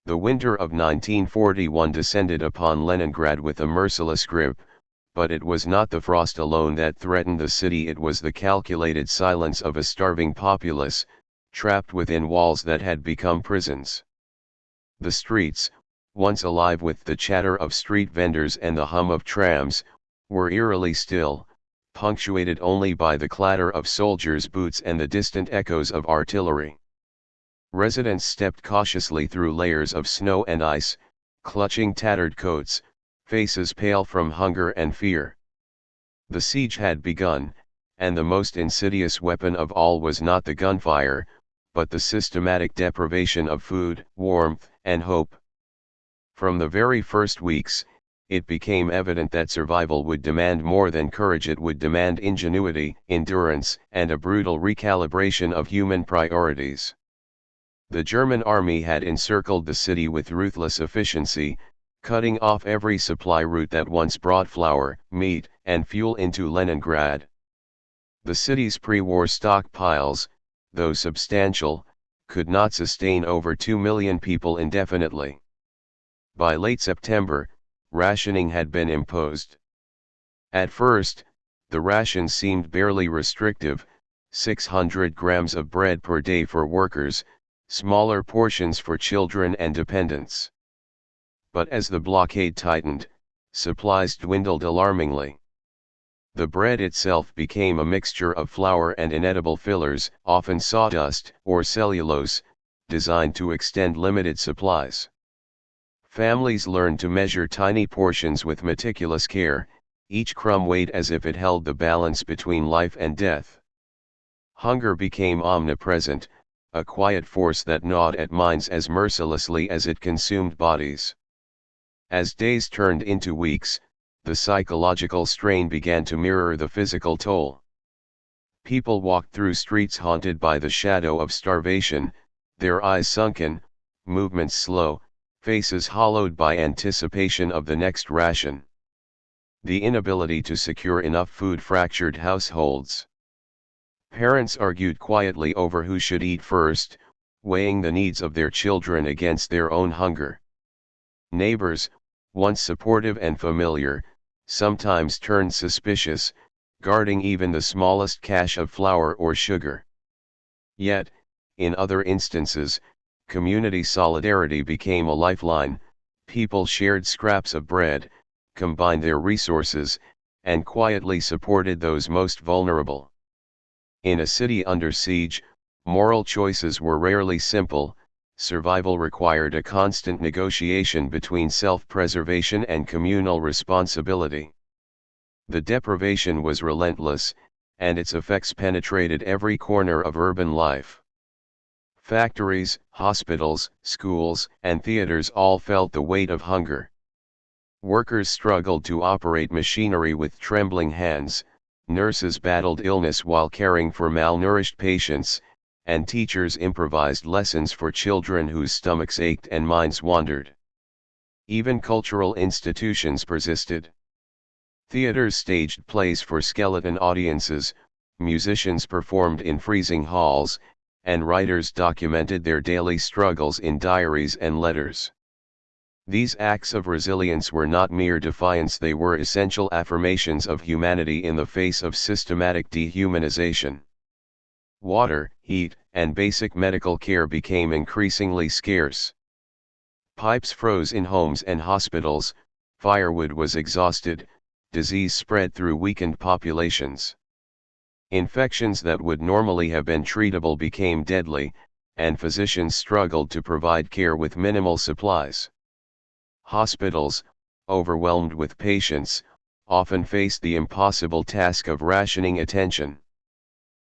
The winter of 1941 descended upon Leningrad with a merciless grip, but it was not the frost alone that threatened the city, it was the calculated silence of a starving populace, trapped within walls that had become prisons. The streets, once alive with the chatter of street vendors and the hum of trams, were eerily still, punctuated only by the clatter of soldiers' boots and the distant echoes of artillery. Residents stepped cautiously through layers of snow and ice, clutching tattered coats, faces pale from hunger and fear. The siege had begun, and the most insidious weapon of all was not the gunfire, but the systematic deprivation of food, warmth, and hope. From the very first weeks, it became evident that survival would demand more than courage, it would demand ingenuity, endurance, and a brutal recalibration of human priorities. The German army had encircled the city with ruthless efficiency, cutting off every supply route that once brought flour, meat, and fuel into Leningrad. The city's pre-war stockpiles, though substantial, could not sustain over 2 million people indefinitely. By late September, rationing had been imposed. At first, the rations seemed barely restrictive: 600 grams of bread per day for workers, smaller portions for children and dependents. But as the blockade tightened, supplies dwindled alarmingly. The bread itself became a mixture of flour and inedible fillers, often sawdust or cellulose, designed to extend limited supplies. Families learned to measure tiny portions with meticulous care, each crumb weighed as if it held the balance between life and death. Hunger became omnipresent, a quiet force that gnawed at minds as mercilessly as it consumed bodies. As days turned into weeks, the psychological strain began to mirror the physical toll. People walked through streets haunted by the shadow of starvation, their eyes sunken, movements slow, faces hollowed by anticipation of the next ration. The inability to secure enough food fractured households. Parents argued quietly over who should eat first, weighing the needs of their children against their own hunger. Neighbors, once supportive and familiar, sometimes turned suspicious, guarding even the smallest cache of flour or sugar. Yet, in other instances, community solidarity became a lifeline: people shared scraps of bread, combined their resources, and quietly supported those most vulnerable. In a city under siege, moral choices were rarely simple. Survival required a constant negotiation between self-preservation and communal responsibility. The deprivation was relentless, and its effects penetrated every corner of urban life. Factories, hospitals, schools, and theaters all felt the weight of hunger. Workers struggled to operate machinery with trembling hands, nurses battled illness while caring for malnourished patients, and teachers improvised lessons for children whose stomachs ached and minds wandered. Even cultural institutions persisted. Theaters staged plays for skeleton audiences, musicians performed in freezing halls, and writers documented their daily struggles in diaries and letters. These acts of resilience were not mere defiance, they were essential affirmations of humanity in the face of systematic dehumanization. Water, heat, and basic medical care became increasingly scarce. Pipes froze in homes and hospitals, firewood was exhausted, disease spread through weakened populations. Infections that would normally have been treatable became deadly, and physicians struggled to provide care with minimal supplies. Hospitals, overwhelmed with patients, often faced the impossible task of rationing attention.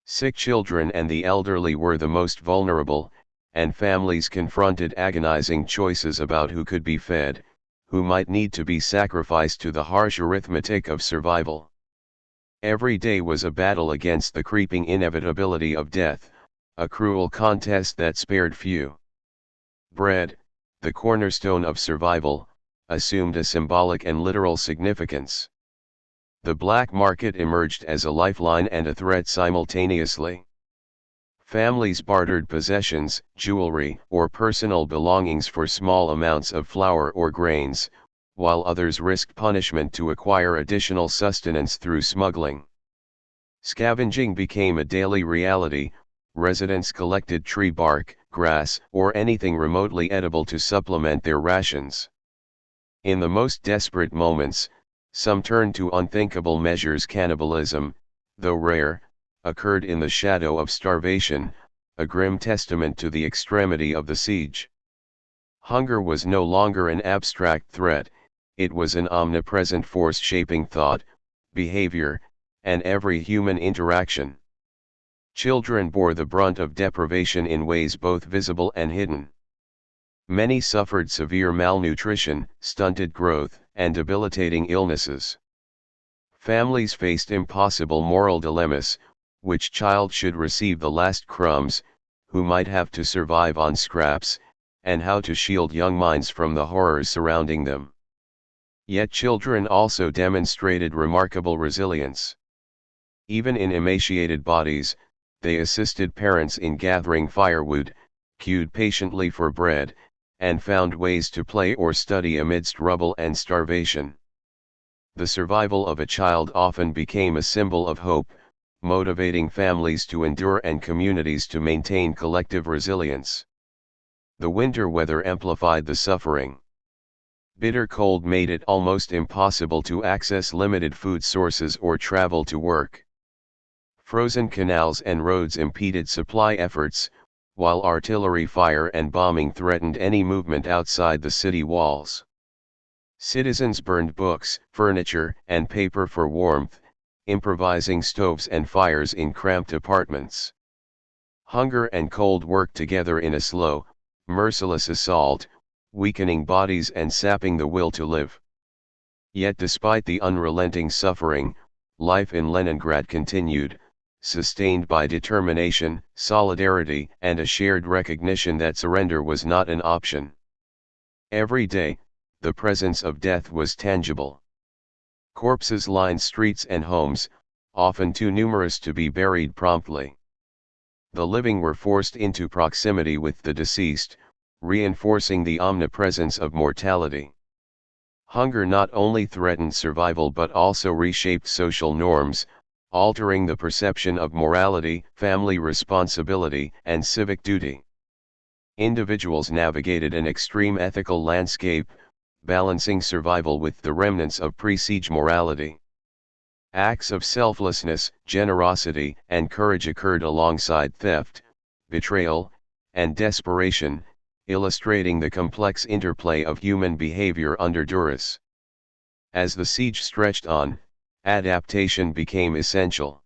Sick children and the elderly were the most vulnerable, and families confronted agonizing choices about who could be fed, who might need to be sacrificed to the harsh arithmetic of survival. Every day was a battle against the creeping inevitability of death, a cruel contest that spared few. Bread, the cornerstone of survival, assumed a symbolic and literal significance. The black market emerged as a lifeline and a threat simultaneously. Families bartered possessions, jewelry, or personal belongings for small amounts of flour or grains, while others risked punishment to acquire additional sustenance through smuggling. Scavenging became a daily reality. Residents collected tree bark, grass, or anything remotely edible to supplement their rations. In the most desperate moments, some turned to unthinkable measures. Cannibalism, though rare, occurred in the shadow of starvation, a grim testament to the extremity of the siege. Hunger was no longer an abstract threat, it was an omnipresent force shaping thought, behavior, and every human interaction. Children bore the brunt of deprivation in ways both visible and hidden. Many suffered severe malnutrition, stunted growth, and debilitating illnesses. Families faced impossible moral dilemmas: which child should receive the last crumbs, who might have to survive on scraps, and how to shield young minds from the horrors surrounding them. Yet children also demonstrated remarkable resilience. Even in emaciated bodies, they assisted parents in gathering firewood, queued patiently for bread, and found ways to play or study amidst rubble and starvation. The survival of a child often became a symbol of hope, motivating families to endure and communities to maintain collective resilience. The winter weather amplified the suffering. Bitter cold made it almost impossible to access limited food sources or travel to work. Frozen canals and roads impeded supply efforts, while artillery fire and bombing threatened any movement outside the city walls. Citizens burned books, furniture, and paper for warmth, improvising stoves and fires in cramped apartments. Hunger and cold worked together in a slow, merciless assault, weakening bodies and sapping the will to live. Yet despite the unrelenting suffering, life in Leningrad continued, sustained by determination, solidarity, and a shared recognition that surrender was not an option. Every day, the presence of death was tangible. Corpses lined streets and homes, often too numerous to be buried promptly. The living were forced into proximity with the deceased, reinforcing the omnipresence of mortality. Hunger not only threatened survival but also reshaped social norms, altering the perception of morality, family responsibility, and civic duty. Individuals navigated an extreme ethical landscape, balancing survival with the remnants of pre-siege morality. Acts of selflessness, generosity, and courage occurred alongside theft, betrayal, and desperation, illustrating the complex interplay of human behavior under duress. As the siege stretched on, adaptation became essential.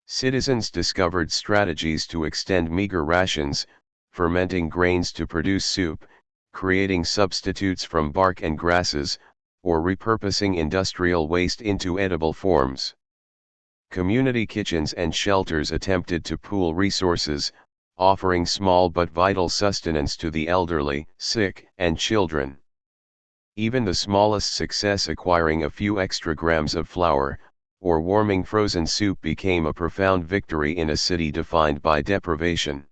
Citizens discovered strategies to extend meager rations, fermenting grains to produce soup, creating substitutes from bark and grasses, or repurposing industrial waste into edible forms. Community kitchens and shelters attempted to pool resources, offering small but vital sustenance to the elderly, sick, and children. Even the smallest success, acquiring a few extra grams of flour, or warming frozen soup, became a profound victory in a city defined by deprivation.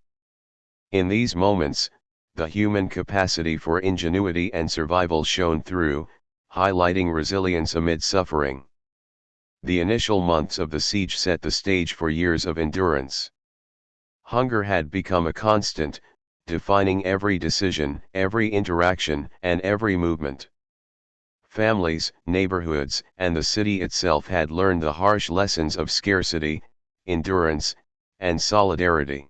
In these moments, the human capacity for ingenuity and survival shone through, highlighting resilience amid suffering. The initial months of the siege set the stage for years of endurance. Hunger had become a constant, defining every decision, every interaction, and every movement. Families, neighborhoods, and the city itself had learned the harsh lessons of scarcity, endurance, and solidarity.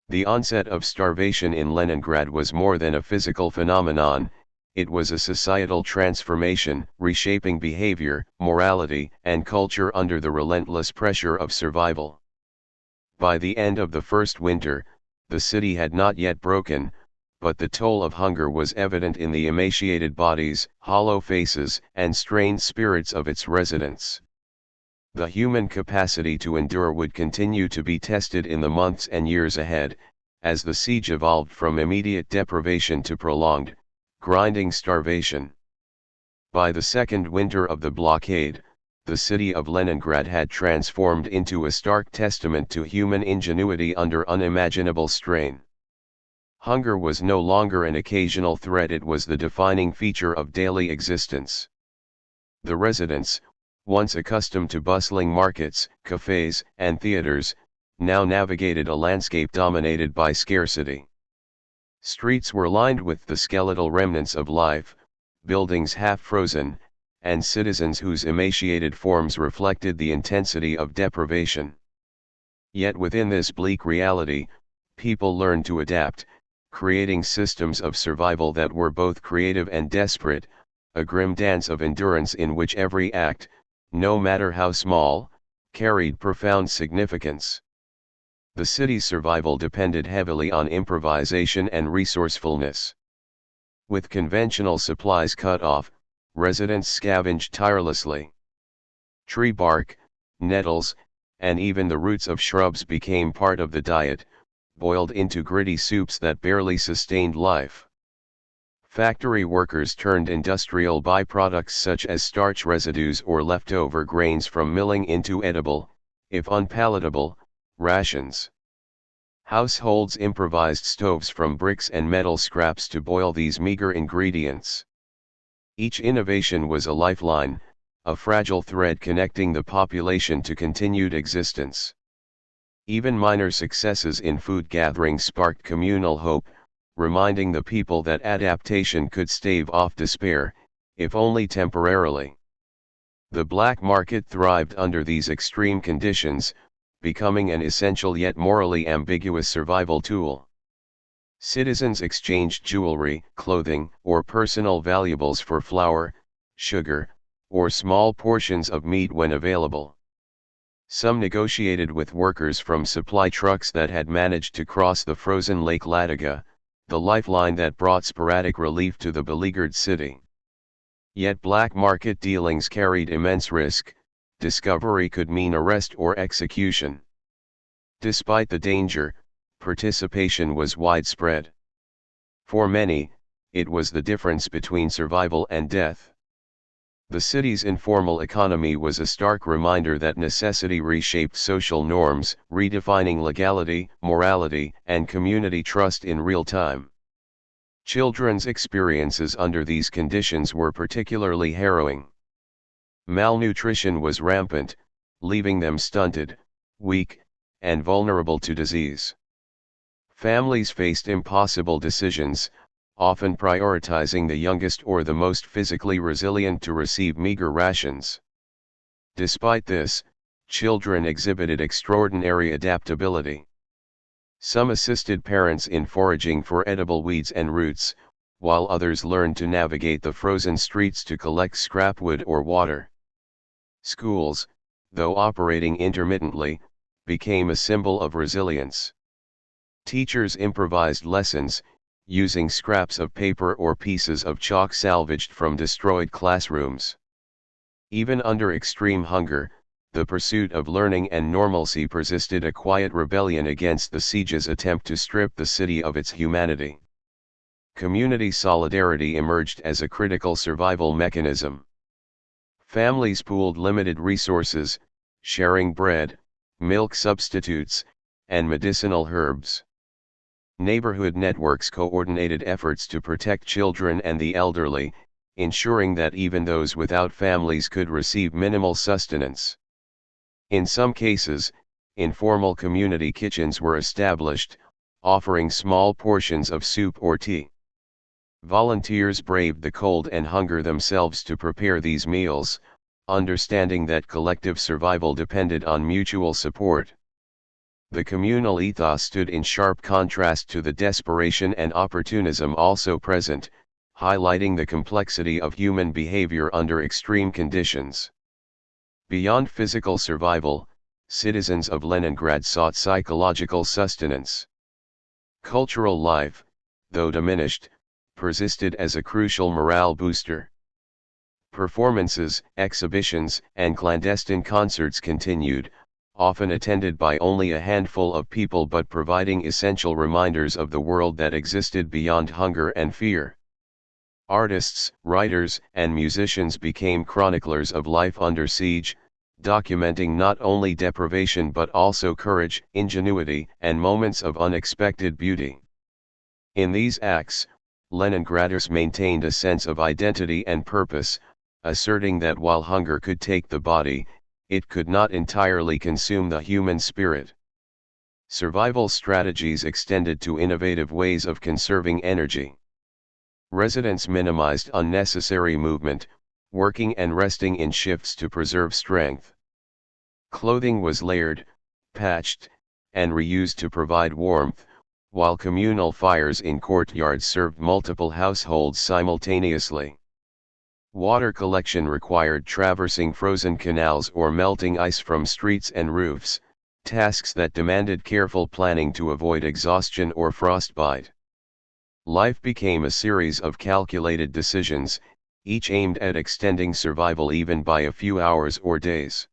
The onset of starvation in Leningrad was more than a physical phenomenon, it was a societal transformation, reshaping behavior, morality, and culture under the relentless pressure of survival. By the end of the first winter, the city had not yet broken, but the toll of hunger was evident in the emaciated bodies, hollow faces, and strained spirits of its residents. The human capacity to endure would continue to be tested in the months and years ahead, as the siege evolved from immediate deprivation to prolonged, grinding starvation. By the second winter of the blockade, the city of Leningrad had transformed into a stark testament to human ingenuity under unimaginable strain. Hunger was no longer an occasional threat, it was the defining feature of daily existence. The residents, once accustomed to bustling markets, cafes, and theaters, now navigated a landscape dominated by scarcity. Streets were lined with the skeletal remnants of life, buildings half frozen, and citizens whose emaciated forms reflected the intensity of deprivation. Yet within this bleak reality, people learned to adapt, creating systems of survival that were both creative and desperate, a grim dance of endurance in which every act, no matter how small, carried profound significance. The city's survival depended heavily on improvisation and resourcefulness. With conventional supplies cut off, residents scavenged tirelessly. Tree bark, nettles, and even the roots of shrubs became part of the diet, boiled into gritty soups that barely sustained life. Factory workers turned industrial byproducts such as starch residues or leftover grains from milling into edible, if unpalatable, rations. Households improvised stoves from bricks and metal scraps to boil these meager ingredients. Each innovation was a lifeline, a fragile thread connecting the population to continued existence. Even minor successes in food gathering sparked communal hope, reminding the people that adaptation could stave off despair, if only temporarily. The black market thrived under these extreme conditions, becoming an essential yet morally ambiguous survival tool. Citizens exchanged jewelry, clothing, or personal valuables for flour, sugar, or small portions of meat when available. Some negotiated with workers from supply trucks that had managed to cross the frozen Lake Ladoga, the lifeline that brought sporadic relief to the beleaguered city. Yet black market dealings carried immense risk. Discovery could mean arrest or execution. Despite the danger, participation was widespread. For many, it was the difference between survival and death. The city's informal economy was a stark reminder that necessity reshaped social norms, redefining legality, morality, and community trust in real time. Children's experiences under these conditions were particularly harrowing. Malnutrition was rampant, leaving them stunted, weak, and vulnerable to disease. Families faced impossible decisions, often prioritizing the youngest or the most physically resilient to receive meager rations. Despite this, children exhibited extraordinary adaptability. Some assisted parents in foraging for edible weeds and roots, while others learned to navigate the frozen streets to collect scrap wood or water. Schools, though operating intermittently, became a symbol of resilience. Teachers improvised lessons, using scraps of paper or pieces of chalk salvaged from destroyed classrooms. Even under extreme hunger, the pursuit of learning and normalcy persisted, a quiet rebellion against the siege's attempt to strip the city of its humanity. Community solidarity emerged as a critical survival mechanism. Families pooled limited resources, sharing bread, milk substitutes, and medicinal herbs. Neighborhood networks coordinated efforts to protect children and the elderly, ensuring that even those without families could receive minimal sustenance. In some cases, informal community kitchens were established, offering small portions of soup or tea. Volunteers braved the cold and hunger themselves to prepare these meals, understanding that collective survival depended on mutual support. The communal ethos stood in sharp contrast to the desperation and opportunism also present, highlighting the complexity of human behavior under extreme conditions. Beyond physical survival, citizens of Leningrad sought psychological sustenance. Cultural life, though diminished, persisted as a crucial morale booster. Performances, exhibitions, and clandestine concerts continued, often attended by only a handful of people but providing essential reminders of the world that existed beyond hunger and fear. Artists, writers, and musicians became chroniclers of life under siege, documenting not only deprivation but also courage, ingenuity, and moments of unexpected beauty. In these acts, Leningraders maintained a sense of identity and purpose, asserting that while hunger could take the body, it could not entirely consume the human spirit. Survival strategies extended to innovative ways of conserving energy. Residents minimized unnecessary movement, working and resting in shifts to preserve strength. Clothing was layered, patched, and reused to provide warmth, while communal fires in courtyards served multiple households simultaneously. Water collection required traversing frozen canals or melting ice from streets and roofs, tasks that demanded careful planning to avoid exhaustion or frostbite. Life became a series of calculated decisions, each aimed at extending survival even by a few hours or days.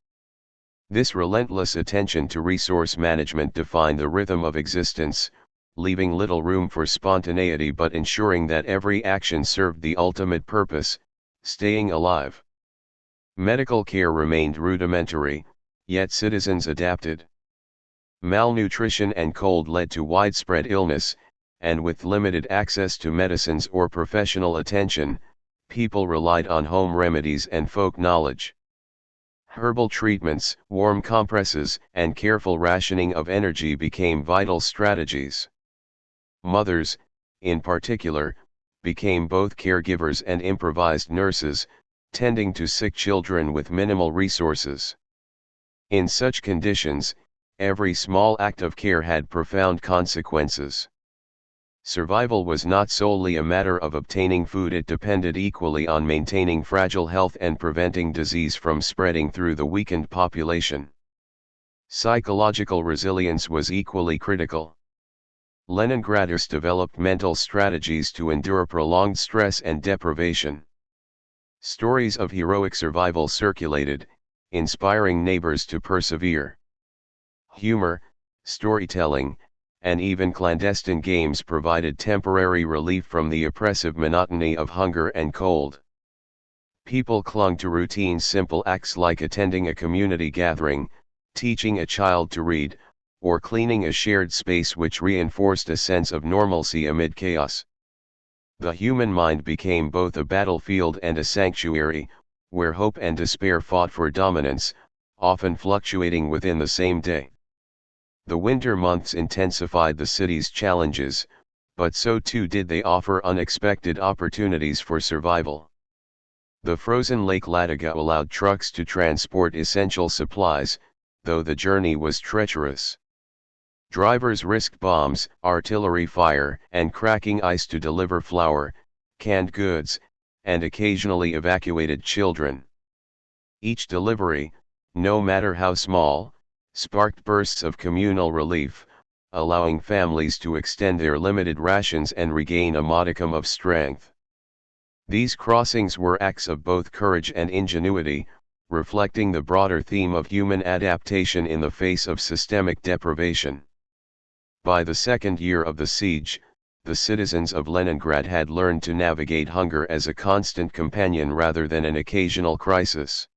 This relentless attention to resource management defined the rhythm of existence, leaving little room for spontaneity but ensuring that every action served the ultimate purpose, staying alive. Medical care remained rudimentary, yet citizens adapted. Malnutrition and cold led to widespread illness, and with limited access to medicines or professional attention, people relied on home remedies and folk knowledge. Herbal treatments, warm compresses, and careful rationing of energy became vital strategies. Mothers, in particular, became both caregivers and improvised nurses, tending to sick children with minimal resources. In such conditions, every small act of care had profound consequences. Survival was not solely a matter of obtaining food, it depended equally on maintaining fragile health and preventing disease from spreading through the weakened population. Psychological resilience was equally critical. Leningraders developed mental strategies to endure prolonged stress and deprivation. Stories of heroic survival circulated, inspiring neighbors to persevere. Humor, storytelling, and even clandestine games provided temporary relief from the oppressive monotony of hunger and cold. People clung to routine simple acts like attending a community gathering, teaching a child to read, or cleaning a shared space, which reinforced a sense of normalcy amid chaos. The human mind became both a battlefield and a sanctuary, where hope and despair fought for dominance, often fluctuating within the same day. The winter months intensified the city's challenges, but so too did they offer unexpected opportunities for survival. The frozen Lake Ladoga allowed trucks to transport essential supplies, though the journey was treacherous. Drivers risked bombs, artillery fire, and cracking ice to deliver flour, canned goods, and occasionally evacuated children. Each delivery, no matter how small, sparked bursts of communal relief, allowing families to extend their limited rations and regain a modicum of strength. These crossings were acts of both courage and ingenuity, reflecting the broader theme of human adaptation in the face of systemic deprivation. By the second year of the siege, the citizens of Leningrad had learned to navigate hunger as a constant companion rather than an occasional crisis.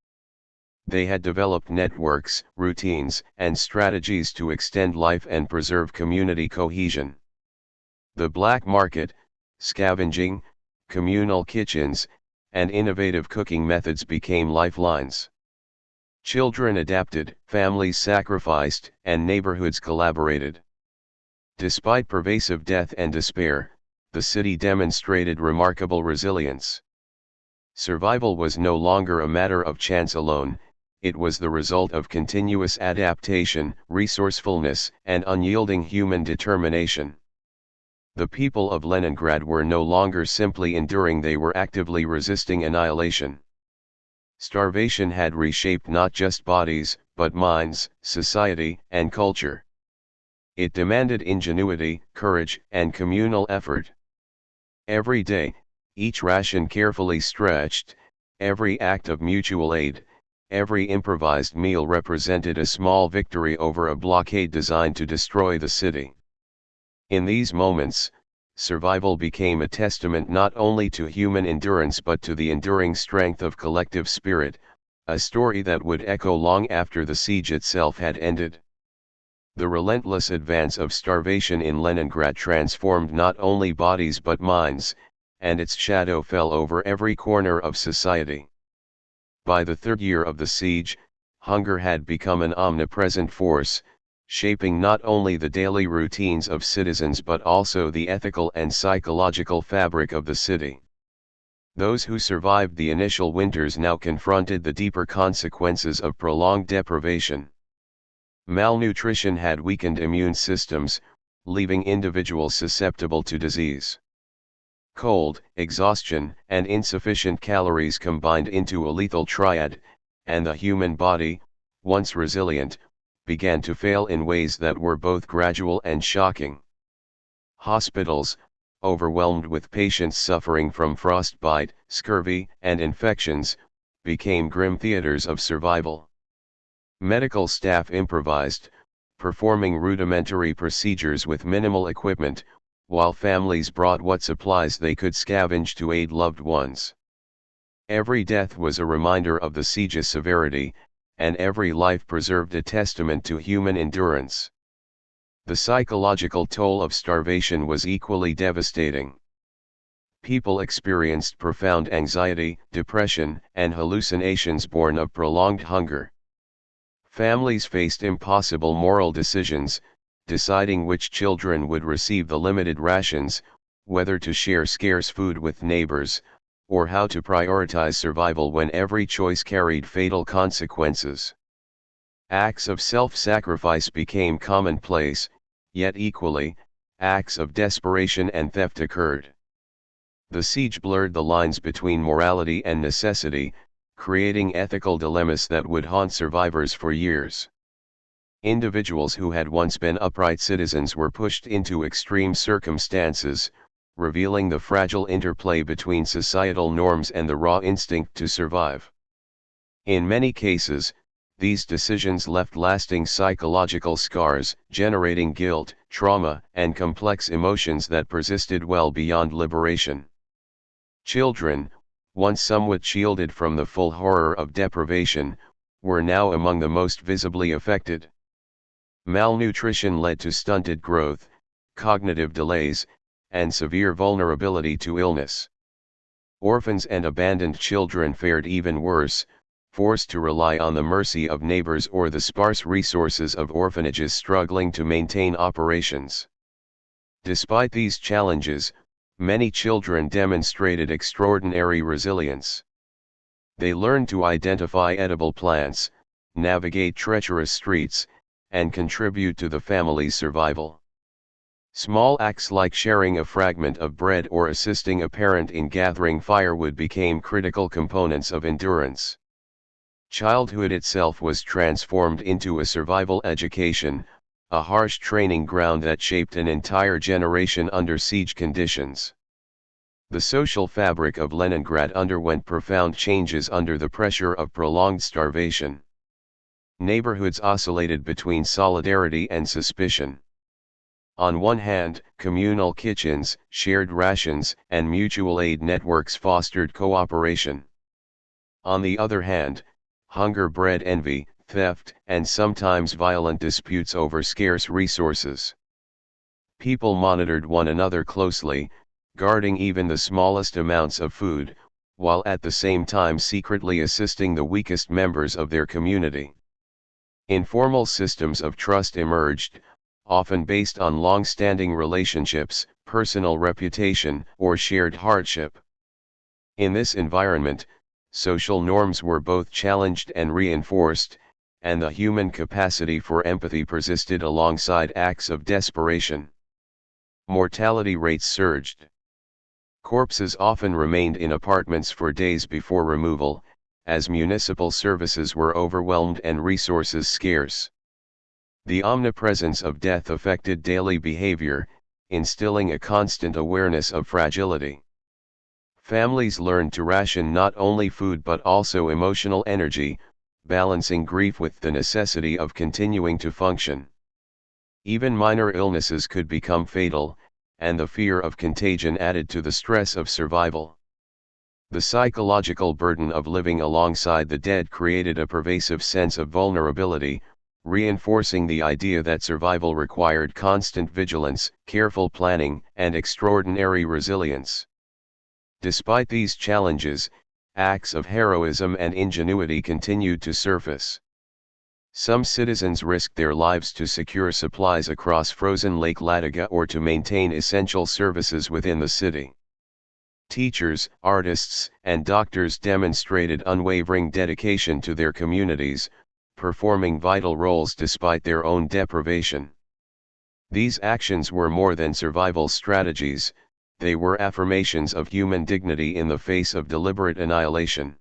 They had developed networks, routines, and strategies to extend life and preserve community cohesion. The black market, scavenging, communal kitchens, and innovative cooking methods became lifelines. Children adapted, families sacrificed, and neighborhoods collaborated. Despite pervasive death and despair, the city demonstrated remarkable resilience. Survival was no longer a matter of chance alone, it was the result of continuous adaptation, resourcefulness, and unyielding human determination. The people of Leningrad were no longer simply enduring, they were actively resisting annihilation. Starvation had reshaped not just bodies, but minds, society, and culture. It demanded ingenuity, courage, and communal effort. Every day, each ration carefully stretched, every act of mutual aid, every improvised meal represented a small victory over a blockade designed to destroy the city. In these moments, survival became a testament not only to human endurance but to the enduring strength of collective spirit, a story that would echo long after the siege itself had ended. The relentless advance of starvation in Leningrad transformed not only bodies but minds, and its shadow fell over every corner of society. By the third year of the siege, hunger had become an omnipresent force, shaping not only the daily routines of citizens but also the ethical and psychological fabric of the city. Those who survived the initial winters now confronted the deeper consequences of prolonged deprivation. Malnutrition had weakened immune systems, leaving individuals susceptible to disease. Cold, exhaustion, and insufficient calories combined into a lethal triad, and the human body, once resilient, began to fail in ways that were both gradual and shocking. Hospitals, overwhelmed with patients suffering from frostbite, scurvy, and infections, became grim theaters of survival. Medical staff improvised, performing rudimentary procedures with minimal equipment, while families brought what supplies they could scavenge to aid loved ones. Every death was a reminder of the siege's severity, and every life preserved a testament to human endurance. The psychological toll of starvation was equally devastating. People experienced profound anxiety, depression, and hallucinations born of prolonged hunger. Families faced impossible moral decisions, deciding which children would receive the limited rations, whether to share scarce food with neighbors, or how to prioritize survival when every choice carried fatal consequences. Acts of self-sacrifice became commonplace, yet equally, acts of desperation and theft occurred. The siege blurred the lines between morality and necessity, creating ethical dilemmas that would haunt survivors for years. Individuals who had once been upright citizens were pushed into extreme circumstances, revealing the fragile interplay between societal norms and the raw instinct to survive. In many cases, these decisions left lasting psychological scars, generating guilt, trauma, and complex emotions that persisted well beyond liberation. Children, once somewhat shielded from the full horror of deprivation, were now among the most visibly affected. Malnutrition led to stunted growth, cognitive delays, and severe vulnerability to illness. Orphans and abandoned children fared even worse, forced to rely on the mercy of neighbors or the sparse resources of orphanages struggling to maintain operations. Despite these challenges, many children demonstrated extraordinary resilience. They learned to identify edible plants, navigate treacherous streets, and contribute to the family's survival. Small acts like sharing a fragment of bread or assisting a parent in gathering firewood became critical components of endurance. Childhood itself was transformed into a survival education, a harsh training ground that shaped an entire generation under siege conditions. The social fabric of Leningrad underwent profound changes under the pressure of prolonged starvation. Neighborhoods oscillated between solidarity and suspicion. On one hand, communal kitchens, shared rations, and mutual aid networks fostered cooperation. On the other hand, hunger bred envy, theft, and sometimes violent disputes over scarce resources. People monitored one another closely, guarding even the smallest amounts of food, while at the same time secretly assisting the weakest members of their community. Informal systems of trust emerged, often based on long-standing relationships, personal reputation, or shared hardship. In this environment, social norms were both challenged and reinforced, and the human capacity for empathy persisted alongside acts of desperation. Mortality rates surged. Corpses often remained in apartments for days before removal, as municipal services were overwhelmed and resources scarce. The omnipresence of death affected daily behavior, instilling a constant awareness of fragility. Families learned to ration not only food but also emotional energy, balancing grief with the necessity of continuing to function. Even minor illnesses could become fatal, and the fear of contagion added to the stress of survival. The psychological burden of living alongside the dead created a pervasive sense of vulnerability, reinforcing the idea that survival required constant vigilance, careful planning, and extraordinary resilience. Despite these challenges, acts of heroism and ingenuity continued to surface. Some citizens risked their lives to secure supplies across frozen Lake Ladoga or to maintain essential services within the city. Teachers, artists, and doctors demonstrated unwavering dedication to their communities, performing vital roles despite their own deprivation. These actions were more than survival strategies, they were affirmations of human dignity in the face of deliberate annihilation.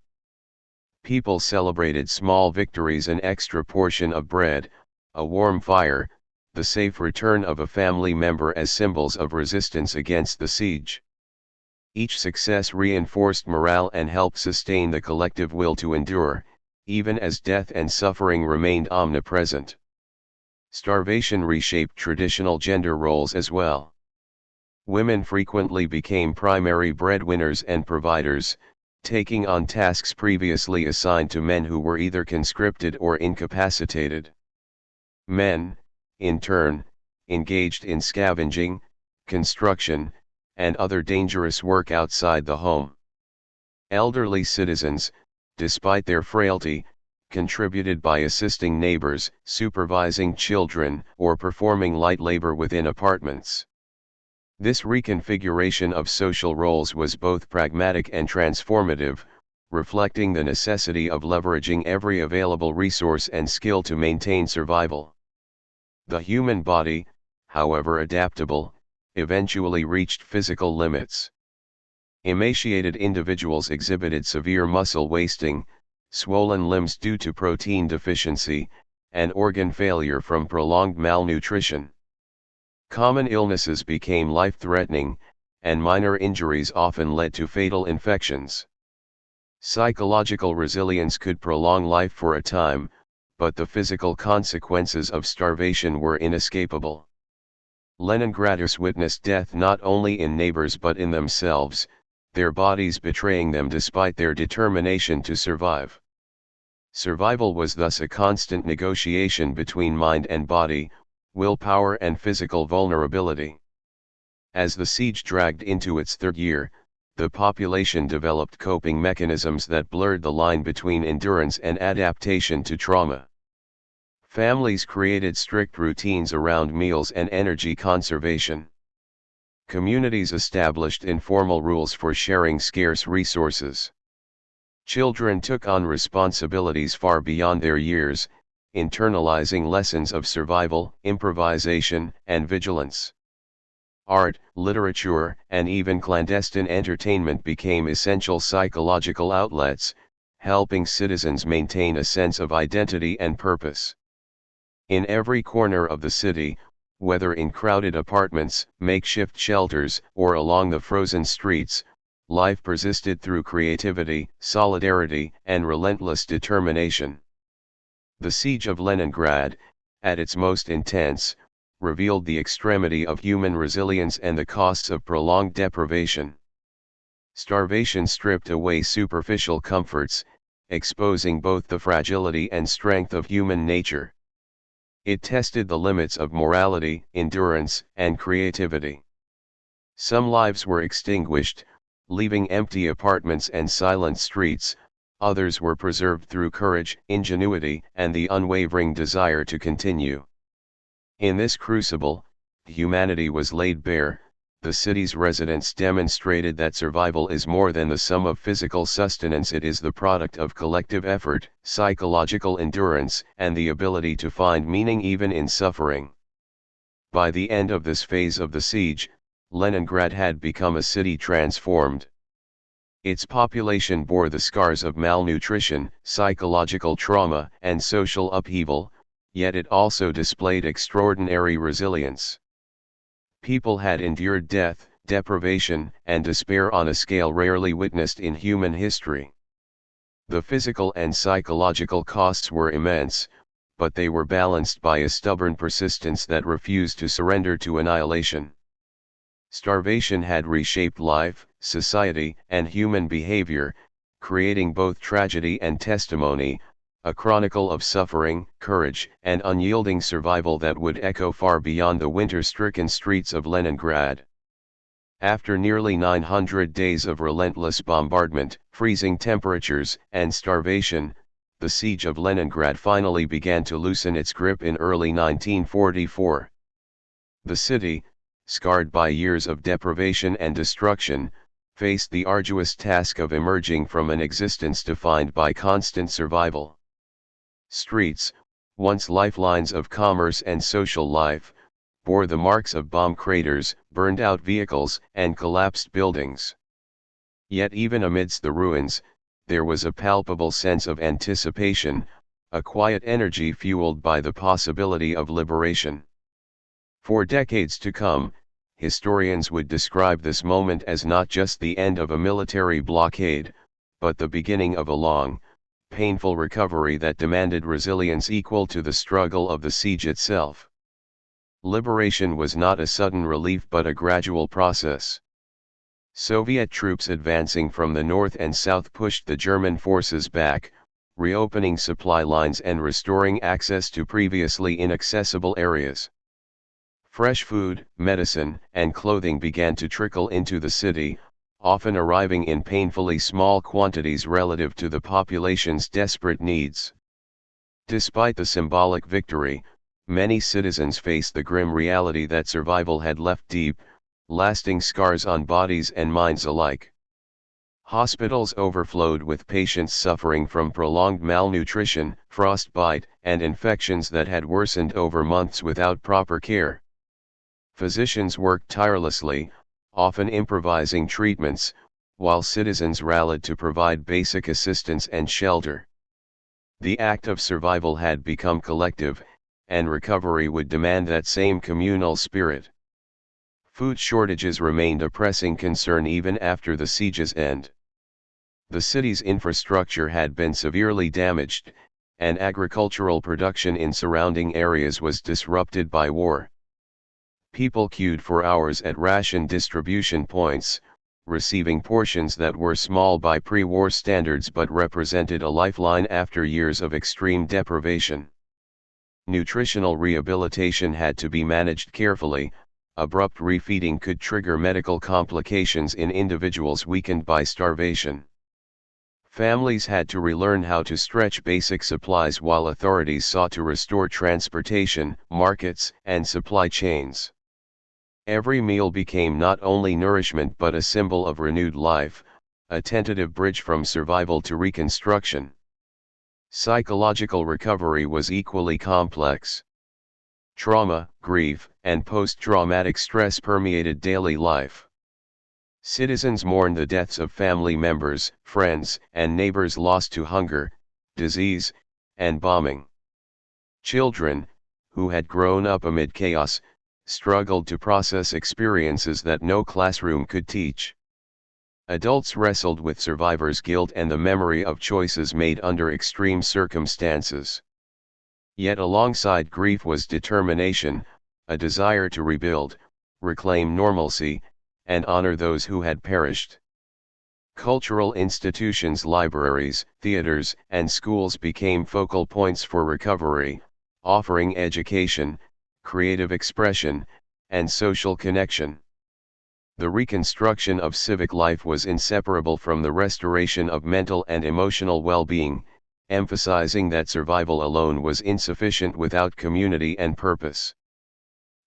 People celebrated small victories: an extra portion of bread, a warm fire, the safe return of a family member as symbols of resistance against the siege. Each success reinforced morale and helped sustain the collective will to endure, even as death and suffering remained omnipresent. Starvation reshaped traditional gender roles as well. Women frequently became primary breadwinners and providers, taking on tasks previously assigned to men who were either conscripted or incapacitated. Men, in turn, engaged in scavenging, construction, and other dangerous work outside the home. Elderly citizens, despite their frailty, contributed by assisting neighbors, supervising children, or performing light labor within apartments. This reconfiguration of social roles was both pragmatic and transformative, reflecting the necessity of leveraging every available resource and skill to maintain survival. The human body, however adaptable, eventually reached physical limits. Emaciated individuals exhibited severe muscle wasting, swollen limbs due to protein deficiency, and organ failure from prolonged malnutrition. Common illnesses became life-threatening, and minor injuries often led to fatal infections. Psychological resilience could prolong life for a time, but the physical consequences of starvation were inescapable. Leningraders witnessed death not only in neighbors but in themselves, their bodies betraying them despite their determination to survive. Survival was thus a constant negotiation between mind and body, willpower and physical vulnerability. As the siege dragged into its third year, the population developed coping mechanisms that blurred the line between endurance and adaptation to trauma. Families created strict routines around meals and energy conservation. Communities established informal rules for sharing scarce resources. Children took on responsibilities far beyond their years, internalizing lessons of survival, improvisation, and vigilance. Art, literature, and even clandestine entertainment became essential psychological outlets, helping citizens maintain a sense of identity and purpose. In every corner of the city, whether in crowded apartments, makeshift shelters, or along the frozen streets, life persisted through creativity, solidarity, and relentless determination. The Siege of Leningrad, at its most intense, revealed the extremity of human resilience and the costs of prolonged deprivation. Starvation stripped away superficial comforts, exposing both the fragility and strength of human nature. It tested the limits of morality, endurance, and creativity. Some lives were extinguished, leaving empty apartments and silent streets. Others were preserved through courage, ingenuity, and the unwavering desire to continue. In this crucible, humanity was laid bare. The city's residents demonstrated that survival is more than the sum of physical sustenance. It is the product of collective effort, psychological endurance, and the ability to find meaning even in suffering. By the end of this phase of the siege, Leningrad had become a city transformed. Its population bore the scars of malnutrition, psychological trauma, and social upheaval, yet it also displayed extraordinary resilience. People had endured death, deprivation, and despair on a scale rarely witnessed in human history. The physical and psychological costs were immense, but they were balanced by a stubborn persistence that refused to surrender to annihilation. Starvation had reshaped life, society, and human behavior, creating both tragedy and testimony, a chronicle of suffering, courage, and unyielding survival that would echo far beyond the winter-stricken streets of Leningrad. After nearly 900 days of relentless bombardment, freezing temperatures, and starvation, the Siege of Leningrad finally began to loosen its grip in early 1944. The city, scarred by years of deprivation and destruction, faced the arduous task of emerging from an existence defined by constant survival. Streets, once lifelines of commerce and social life, bore the marks of bomb craters, burned-out vehicles, and collapsed buildings. Yet even amidst the ruins, there was a palpable sense of anticipation, a quiet energy fueled by the possibility of liberation. For decades to come, historians would describe this moment as not just the end of a military blockade, but the beginning of a long, painful recovery that demanded resilience equal to the struggle of the siege itself. Liberation was not a sudden relief but a gradual process. Soviet troops advancing from the north and south pushed the German forces back, reopening supply lines and restoring access to previously inaccessible areas. Fresh food, medicine, and clothing began to trickle into the city, often arriving in painfully small quantities relative to the population's desperate needs. Despite the symbolic victory, many citizens faced the grim reality that survival had left deep, lasting scars on bodies and minds alike. Hospitals overflowed with patients suffering from prolonged malnutrition, frostbite, and infections that had worsened over months without proper care. Physicians worked tirelessly, often improvising treatments, while citizens rallied to provide basic assistance and shelter. The act of survival had become collective, and recovery would demand that same communal spirit. Food shortages remained a pressing concern even after the siege's end. The city's infrastructure had been severely damaged, and agricultural production in surrounding areas was disrupted by war. People queued for hours at ration distribution points, receiving portions that were small by pre-war standards but represented a lifeline after years of extreme deprivation. Nutritional rehabilitation had to be managed carefully. Abrupt refeeding could trigger medical complications in individuals weakened by starvation. Families had to relearn how to stretch basic supplies while authorities sought to restore transportation, markets, and supply chains. Every meal became not only nourishment but a symbol of renewed life, a tentative bridge from survival to reconstruction. Psychological recovery was equally complex. Trauma, grief, and post-traumatic stress permeated daily life. Citizens mourned the deaths of family members, friends, and neighbors lost to hunger, disease, and bombing. Children, who had grown up amid chaos, struggled to process experiences that no classroom could teach. Adults wrestled with survivor's guilt and the memory of choices made under extreme circumstances. Yet alongside grief was determination, a desire to rebuild, reclaim normalcy, and honor those who had perished. Cultural institutions, libraries, theaters, and schools became focal points for recovery, offering education, creative expression, and social connection. The reconstruction of civic life was inseparable from the restoration of mental and emotional well-being, emphasizing that survival alone was insufficient without community and purpose.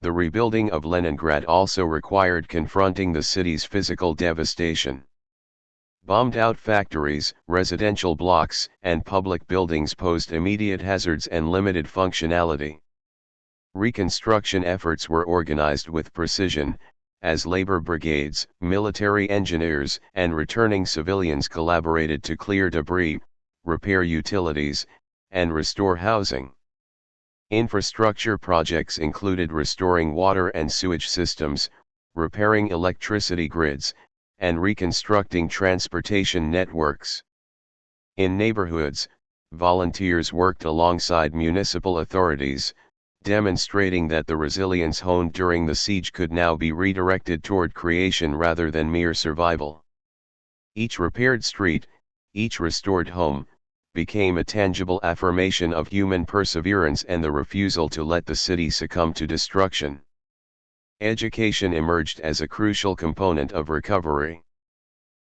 The rebuilding of Leningrad also required confronting the city's physical devastation. Bombed-out factories, residential blocks, and public buildings posed immediate hazards and limited functionality. Reconstruction efforts were organized with precision, as labor brigades, military engineers, and returning civilians collaborated to clear debris, repair utilities, and restore housing. Infrastructure projects included restoring water and sewage systems, repairing electricity grids, and reconstructing transportation networks. In neighborhoods, volunteers worked alongside municipal authorities, demonstrating that the resilience honed during the siege could now be redirected toward creation rather than mere survival. Each repaired street, each restored home, became a tangible affirmation of human perseverance and the refusal to let the city succumb to destruction. Education emerged as a crucial component of recovery.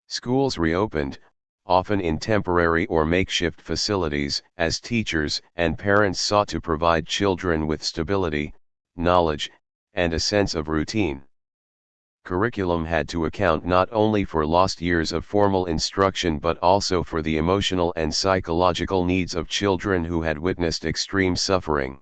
Schools reopened, often in temporary or makeshift facilities, as teachers and parents sought to provide children with stability, knowledge, and a sense of routine. Curriculum had to account not only for lost years of formal instruction but also for the emotional and psychological needs of children who had witnessed extreme suffering.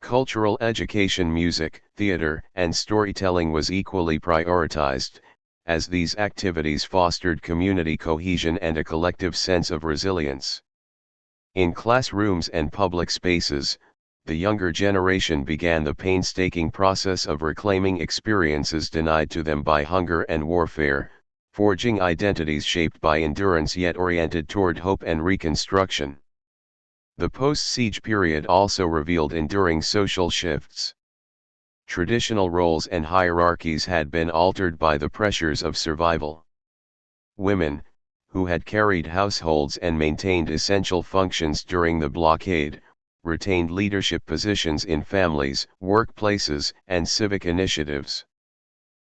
Cultural education, music, theater, and storytelling was equally prioritized, as these activities fostered community cohesion and a collective sense of resilience. In classrooms and public spaces, the younger generation began the painstaking process of reclaiming experiences denied to them by hunger and warfare, forging identities shaped by endurance yet oriented toward hope and reconstruction. The post-siege period also revealed enduring social shifts. Traditional roles and hierarchies had been altered by the pressures of survival. Women, who had carried households and maintained essential functions during the blockade, retained leadership positions in families, workplaces, and civic initiatives.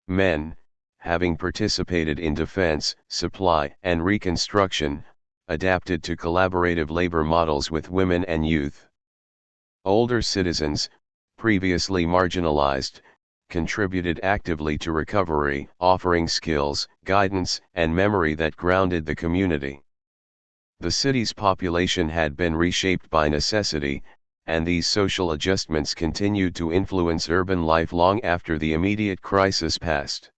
Men, having participated in defense, supply, and reconstruction, adapted to collaborative labor models with women and youth. Older citizens, previously marginalized, contributed actively to recovery, offering skills, guidance, and memory that grounded the community. The city's population had been reshaped by necessity, and these social adjustments continued to influence urban life long after the immediate crisis passed.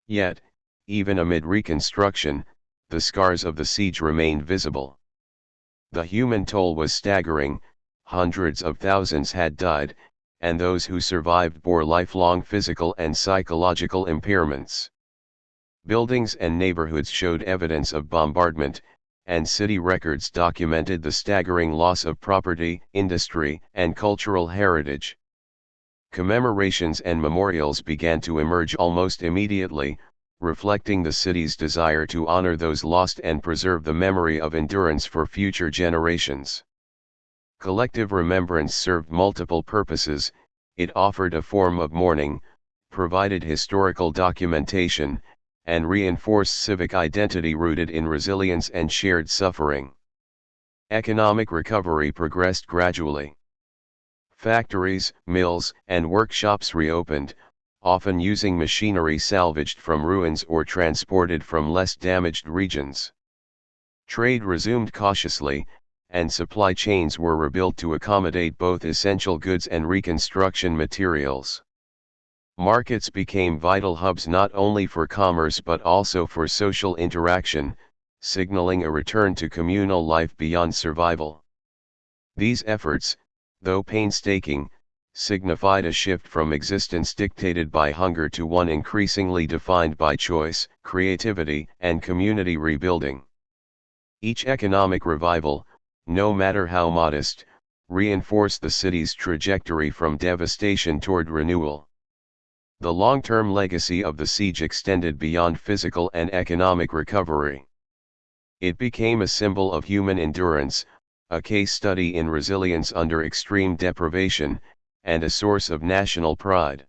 Yet, even amid reconstruction, the scars of the siege remained visible. The human toll was staggering, hundreds of thousands had died, and those who survived bore lifelong physical and psychological impairments. Buildings and neighborhoods showed evidence of bombardment, and city records documented the staggering loss of property, industry, and cultural heritage. Commemorations and memorials began to emerge almost immediately, reflecting the city's desire to honor those lost and preserve the memory of endurance for future generations. Collective remembrance served multiple purposes. It offered a form of mourning, provided historical documentation, and reinforced civic identity rooted in resilience and shared suffering. Economic recovery progressed gradually. Factories, mills, and workshops reopened, often using machinery salvaged from ruins or transported from less damaged regions. Trade resumed cautiously, and supply chains were rebuilt to accommodate both essential goods and reconstruction materials. Markets became vital hubs not only for commerce but also for social interaction, signaling a return to communal life beyond survival. These efforts, though painstaking, signified a shift from existence dictated by hunger to one increasingly defined by choice, creativity, and community rebuilding. Each economic revival, no matter how modest, reinforced the city's trajectory from devastation toward renewal. The long-term legacy of the siege extended beyond physical and economic recovery. It became a symbol of human endurance, a case study in resilience under extreme deprivation, and a source of national pride.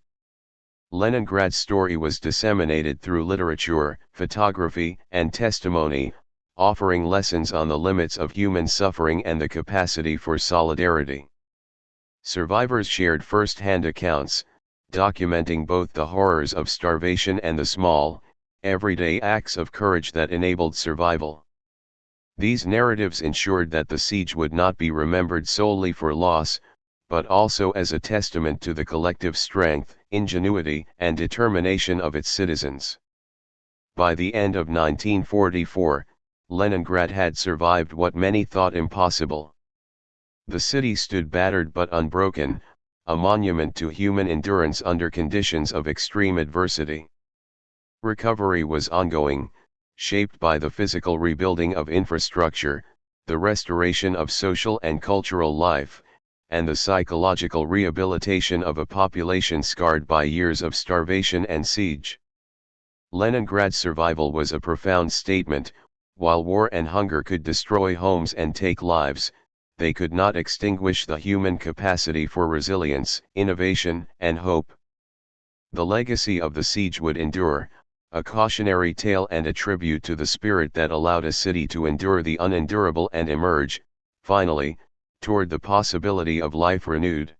Leningrad's story was disseminated through literature, photography, and testimony, offering lessons on the limits of human suffering and the capacity for solidarity. Survivors shared first-hand accounts, documenting both the horrors of starvation and the small, everyday acts of courage that enabled survival. These narratives ensured that the siege would not be remembered solely for loss, but also as a testament to the collective strength, ingenuity, and determination of its citizens. By the end of 1944, Leningrad had survived what many thought impossible. The city stood battered but unbroken, a monument to human endurance under conditions of extreme adversity. Recovery was ongoing, shaped by the physical rebuilding of infrastructure, the restoration of social and cultural life, and the psychological rehabilitation of a population scarred by years of starvation and siege. Leningrad's survival was a profound statement. While war and hunger could destroy homes and take lives, they could not extinguish the human capacity for resilience, innovation, and hope. The legacy of the siege would endure, a cautionary tale and a tribute to the spirit that allowed a city to endure the unendurable and emerge, finally, toward the possibility of life renewed.